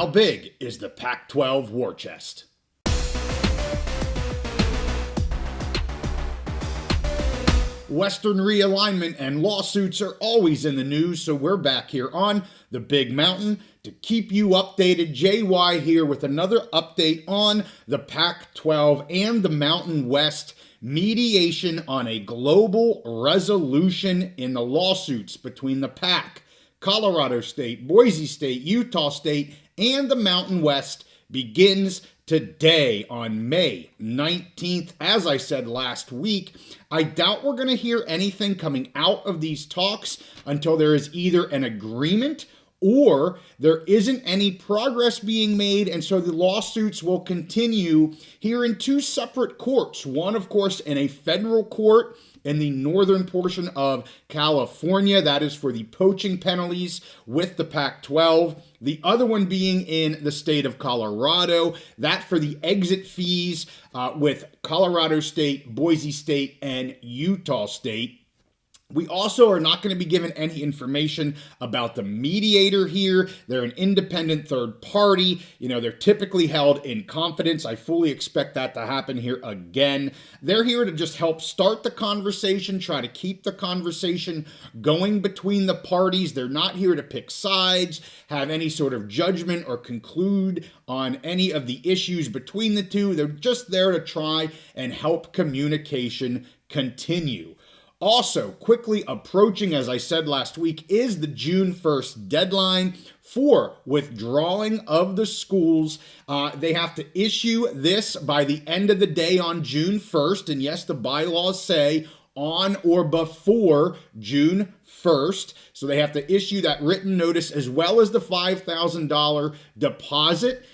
How big is the Pac-12 war chest? Western realignment and lawsuits are always in the news, so we're back here on the Big Mountain to keep you updated. JY here with another update on the Pac-12 and the Mountain West mediation on a global resolution in the lawsuits between the PAC, Colorado State, Boise State, Utah State, and the Mountain West begins today on May 19th. As I said last week, I doubt we're going to hear anything coming out of these talks until there is either an agreement or there isn't any progress being made, and so the lawsuits will continue here in two separate courts. One, of course, in a federal court in the northern portion of California. That is for the poaching penalties with the Pac-12. The other one being in the state of Colorado. That for the exit fees with Colorado State, Boise State, and Utah State. We also are not going to be given any information about the mediator here. They're an independent third party. They're typically held in confidence. I fully expect that to happen here again. They're here to just help start the conversation, try to keep the conversation going between the parties. They're not here to pick sides, have any sort of judgment, or conclude on any of the issues between the two. They're just there to try and help communication continue. Also, quickly approaching, as I said last week, is the June 1st deadline for withdrawing of the schools. They have to issue this by the end of the day on June 1st. And yes, the bylaws say on or before June 1st. So they have to issue that written notice as well as the $5,000 deposit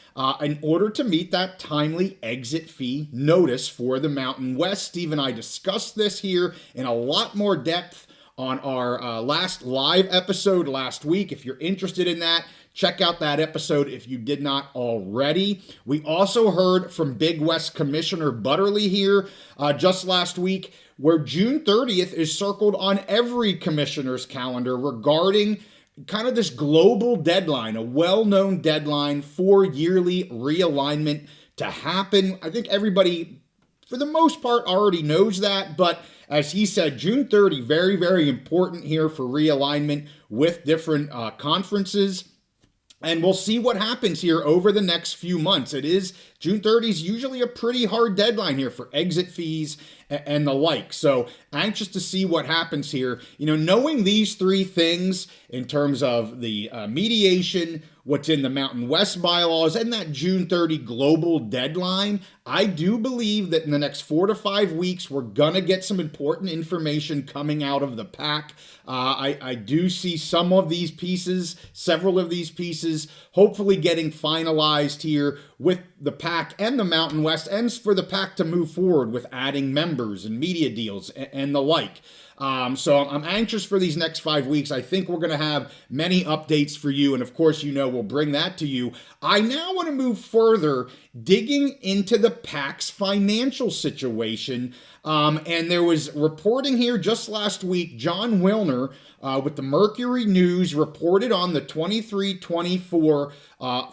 in order to meet that timely exit fee notice for the Mountain West. Steve and I discussed this here in a lot more depth on our last live episode last week. If you're interested in that, check out that episode if you did not already. We also heard from Big West Commissioner Butterly here just last week, where June 30th is circled on every commissioner's calendar regarding kind of this global deadline, a well-known deadline for yearly realignment to happen. I think everybody, for the most part, already knows that, but as he said, June 30, very, very important here for realignment with different conferences. And we'll see what happens here over the next few months. June 30 is usually a pretty hard deadline here for exit fees and the like. So anxious to see what happens here. Knowing these three things in terms of the mediation, what's in the Mountain West bylaws, and that June 30 global deadline, I do believe that in the next 4 to 5 weeks, we're going to get some important information coming out of the PAC. I do see several of these pieces, hopefully getting finalized here with the PAC and the Mountain West, and for the PAC to move forward with adding members and media deals and the like. So I'm anxious for these next 5 weeks. I think we're going to have many updates for you. And of course, we'll bring that to you. I now want to move further, digging into the PAC's financial situation. And there was reporting here just last week, John Wilner with the Mercury News reported on the 23-24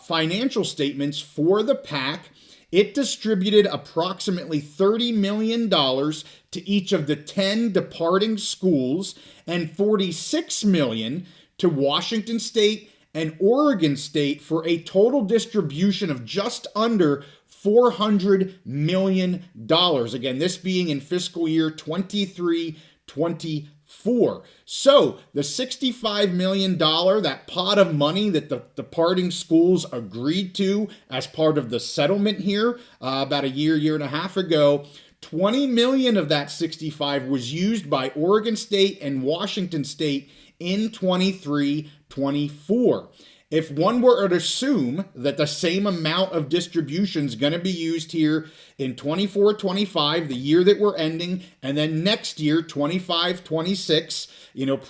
financial statements for the PAC. It distributed approximately $30 million to each of the 10 departing schools and $46 million to Washington State and Oregon State for a total distribution of just under $400 million. Again, this being in fiscal year 23-24. So the $65 million, that pot of money that the departing schools agreed to as part of the settlement here about a year and a half ago, $20 million of that 65 was used by Oregon State and Washington State in 23-24. If one were to assume that the same amount of distribution is going to be used here in 24-25, the year that we're ending, and then next year, 25-26,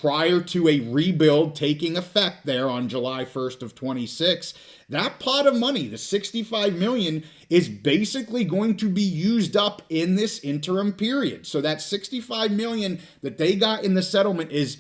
prior to a rebuild taking effect there on July 1st of 26, that pot of money, the $65 million, is basically going to be used up in this interim period. So that $65 million that they got in the settlement is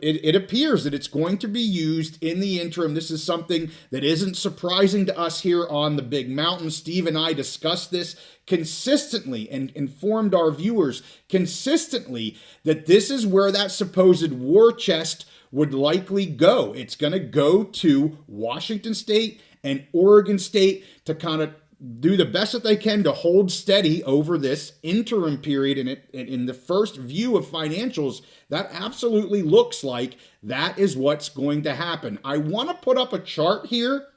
it appears that it's going to be used in the interim. This is something that isn't surprising to us here on the Big Mountain. Steve and I discussed this consistently and informed our viewers consistently that this is where that supposed war chest would likely go. It's going to go to Washington State and Oregon State to kind of do the best that they can to hold steady over this interim period. And in the first view of financials, that absolutely looks like that is what's going to happen. I want to put up a chart here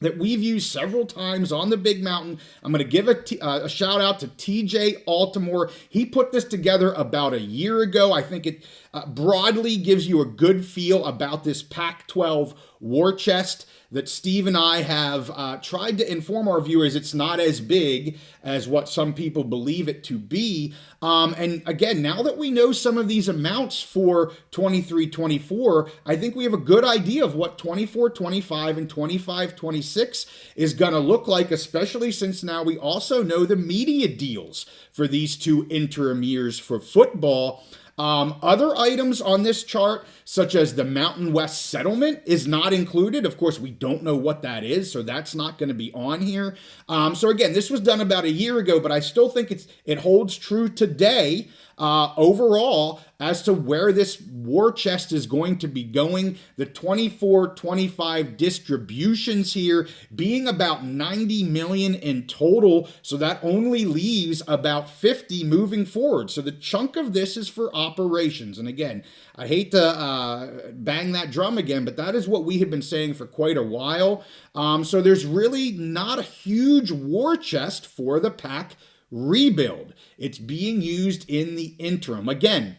that we've used several times on the Big Mountain. I'm going to give a shout out to TJ Altimore. He put this together about a year ago. I think it broadly gives you a good feel about this PAC-12 war chest that Steve and I have tried to inform our viewers. It's not as big as what some people believe it to be. And again, now that we know some of these amounts for 23-24, I think we have a good idea of what 24-25 and 25-26 is going to look like, especially since now we also know the media deals for these two interim years for football. Other items on this chart, such as the Mountain West settlement, is not included. Of course, we don't know what that is, so that's not going to be on here. So again, this was done about a year ago, but I still think it holds true today overall as to where this war chest is going to be going. The 24-25 distributions here being about 90 million in total, so that only leaves about 50 moving forward. So the chunk of this is for operations. And again, I hate to bang that drum again, but that is what we have been saying for quite a while. So there's really not a huge war chest for the PAC rebuild. It's being used in the interim. Again,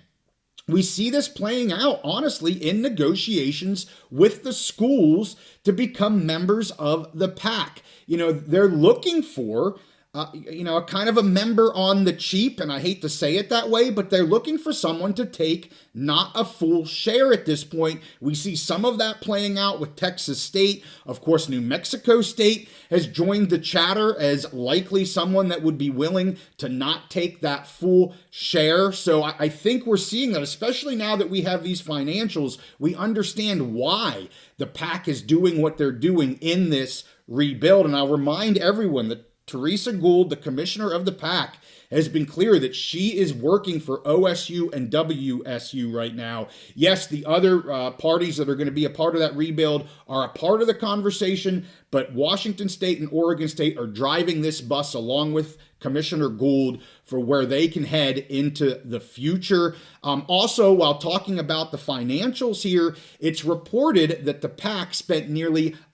we see this playing out, honestly, in negotiations with the schools to become members of the PAC. You know, they're looking for a kind of a member on the cheap, and I hate to say it that way, but they're looking for someone to take not a full share at this point. We see some of that playing out with Texas State. Of course, New Mexico State has joined the chatter as likely someone that would be willing to not take that full share. So I think we're seeing that, especially now that we have these financials, we understand why the PAC is doing what they're doing in this rebuild. And I'll remind everyone that Teresa Gould, the commissioner of the PAC, has been clear that she is working for OSU and WSU right now. Yes, the other parties that are going to be a part of that rebuild are a part of the conversation, but Washington State and Oregon State are driving this bus along with Commissioner Gould for where they can head into the future. Also, while talking about the financials here, it's reported that the PAC spent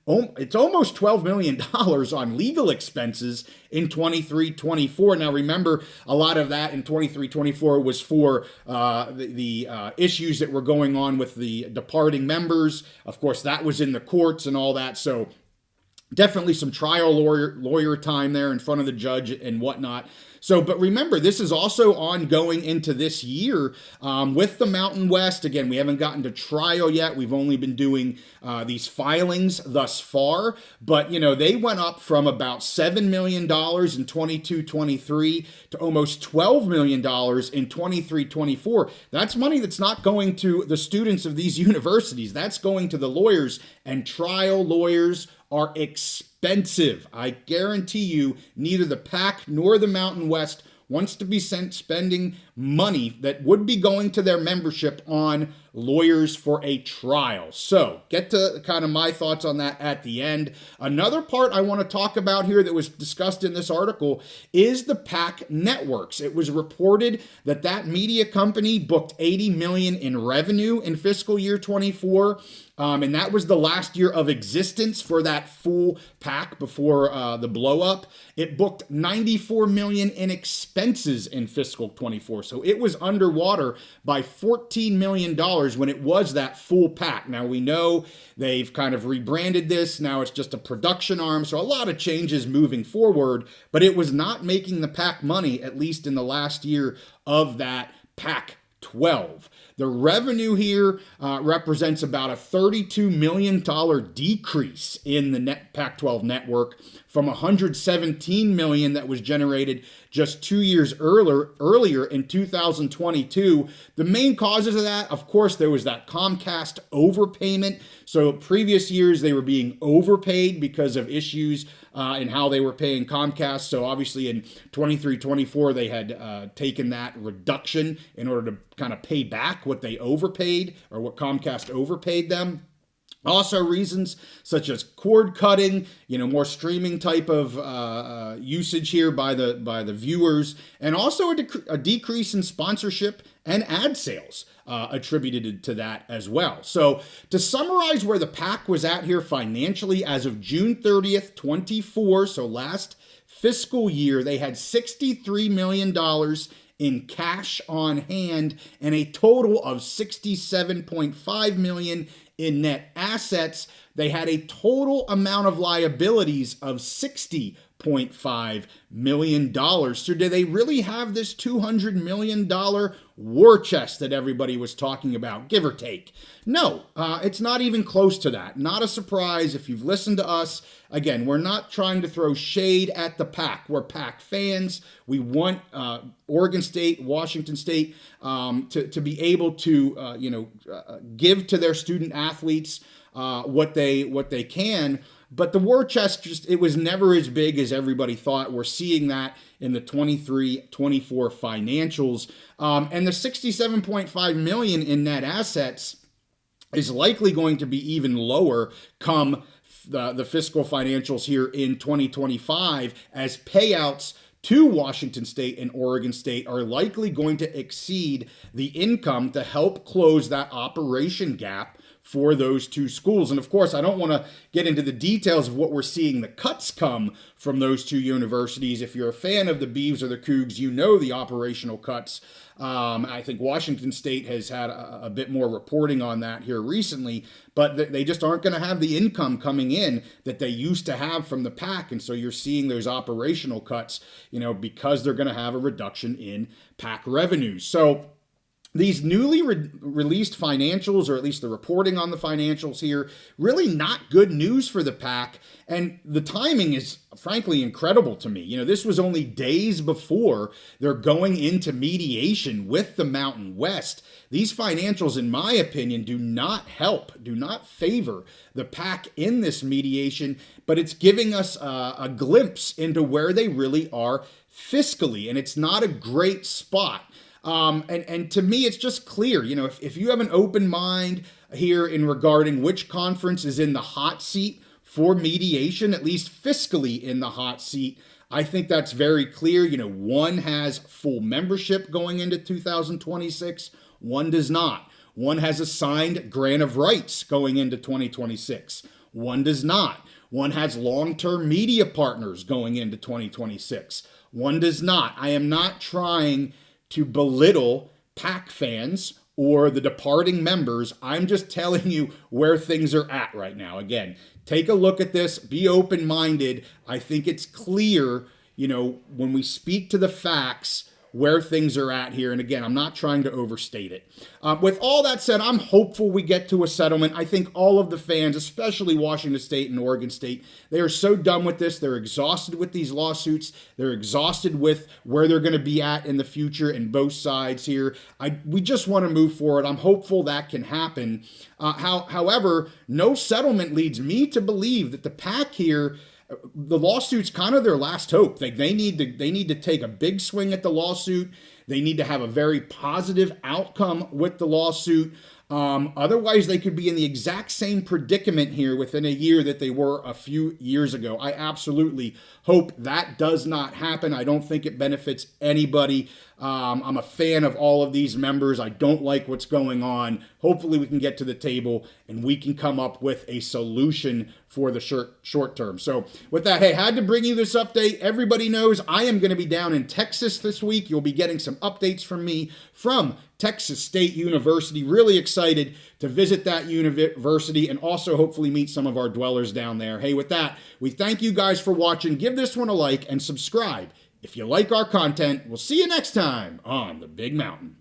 it's almost $12 million on legal expenses in 23-24. Now, remember, a lot of that in 23-24 was for the issues that were going on with the departing members. Of course, that was in the courts and all that. So definitely some trial lawyer time there in front of the judge and whatnot. So, but remember, this is also ongoing into this year with the Mountain West. Again, we haven't gotten to trial yet. We've only been doing these filings thus far. But, you know, they went up from about $7 million in 22-23 to almost $12 million in 23-24. That's money that's not going to the students of these universities. That's going to the lawyers, and trial lawyers are expensive. I guarantee you, neither the PAC nor the Mountain West wants to be spending money that would be going to their membership on lawyers for a trial. So get to kind of my thoughts on that at the end. Another part I want to talk about here that was discussed in this article is the PAC networks. It was reported that that media company booked $80 million in revenue in fiscal year 24. And that was the last year of existence for that full PAC before the blow up. It booked $94 million in expenses in fiscal 24. So it was underwater by $14 million when it was that full PAC. Now we know they've kind of rebranded this. Now it's just a production arm. So a lot of changes moving forward, but it was not making the PAC money, at least in the last year of that PAC-12. The revenue here represents about a $32 million decrease in the PAC-12 network from $117 million that was generated just 2 years earlier in 2022. The main causes of that, of course, there was that Comcast overpayment. So previous years, they were being overpaid because of issues in how they were paying Comcast. So obviously in 23-24, they had taken that reduction in order to kind of pay back what they overpaid or what Comcast overpaid them. Also, reasons such as cord cutting, more streaming type of usage here by the viewers, and also a decrease in sponsorship and ad sales attributed to that as well. So to summarize where the PAC was at here financially as of June 30th, 24, so last fiscal year, they had $63 million in cash on hand and a total of $67.5 million in net assets. They had a total amount of liabilities of $60.5 million. So do they really have this $200 million war chest that everybody was talking about, give or take? No, it's not even close to that. Not a surprise if you've listened to us. Again, we're not trying to throw shade at the PAC. We're PAC fans. We want Oregon State, Washington State to be able to give to their student athletes what they can. But the war chest, it was never as big as everybody thought. We're seeing that in the 23-24 financials. And the $67.5 million in net assets is likely going to be even lower come the fiscal financials here in 2025, as payouts to Washington State and Oregon State are likely going to exceed the income to help close that operation gap for those two schools. And of course, I don't want to get into the details of what we're seeing the cuts come from those two universities. If you're a fan of the Beavs or the Cougs, you know the operational cuts. I think Washington State has had a bit more reporting on that here recently, but they just aren't going to have the income coming in that they used to have from the PAC. And so you're seeing those operational cuts, because they're going to have a reduction in PAC revenues. So these newly released financials, or at least the reporting on the financials here, really not good news for the PAC. And the timing is frankly incredible to me. This was only days before they're going into mediation with the Mountain West. These financials, in my opinion, do not favor the PAC in this mediation, but it's giving us a glimpse into where they really are fiscally. And it's not a great spot. And to me, it's just clear, if you have an open mind here in regarding which conference is in the hot seat for mediation, at least fiscally in the hot seat, I think that's very clear. One has full membership going into 2026. One does not. One has a signed grant of rights going into 2026. One does not. One has long-term media partners going into 2026. One does not. I am not trying to belittle PAC fans or the departing members. I'm just telling you where things are at right now. Again, take a look at this, be open-minded. I think it's clear, when we speak to the facts, where things are at here. And again, I'm not trying to overstate it. With all that said, I'm hopeful we get to a settlement. I think all of the fans, especially Washington State and Oregon State, they are so done with this. They're exhausted with these lawsuits. They're exhausted with where they're going to be at in the future in both sides here. We just want to move forward. I'm hopeful that can happen. However, no settlement leads me to believe that the PAC here, the lawsuit's kind of their last hope. They need to take a big swing at the lawsuit. They need to have a very positive outcome with the lawsuit. Otherwise, they could be in the exact same predicament here within a year that they were a few years ago. I absolutely hope that does not happen. I don't think it benefits anybody. I'm a fan of all of these members. I don't like what's going on. Hopefully we can get to the table and we can come up with a solution for the short term. So with that, hey, had to bring you this update. Everybody knows I am going to be down in Texas this week. You'll be getting some updates from me from Texas State University. Really excited to visit that university and also hopefully meet some of our dwellers down there. Hey, with that, we thank you guys for watching. Give this one a like and subscribe if you like our content. We'll see you next time on the Big Mountain.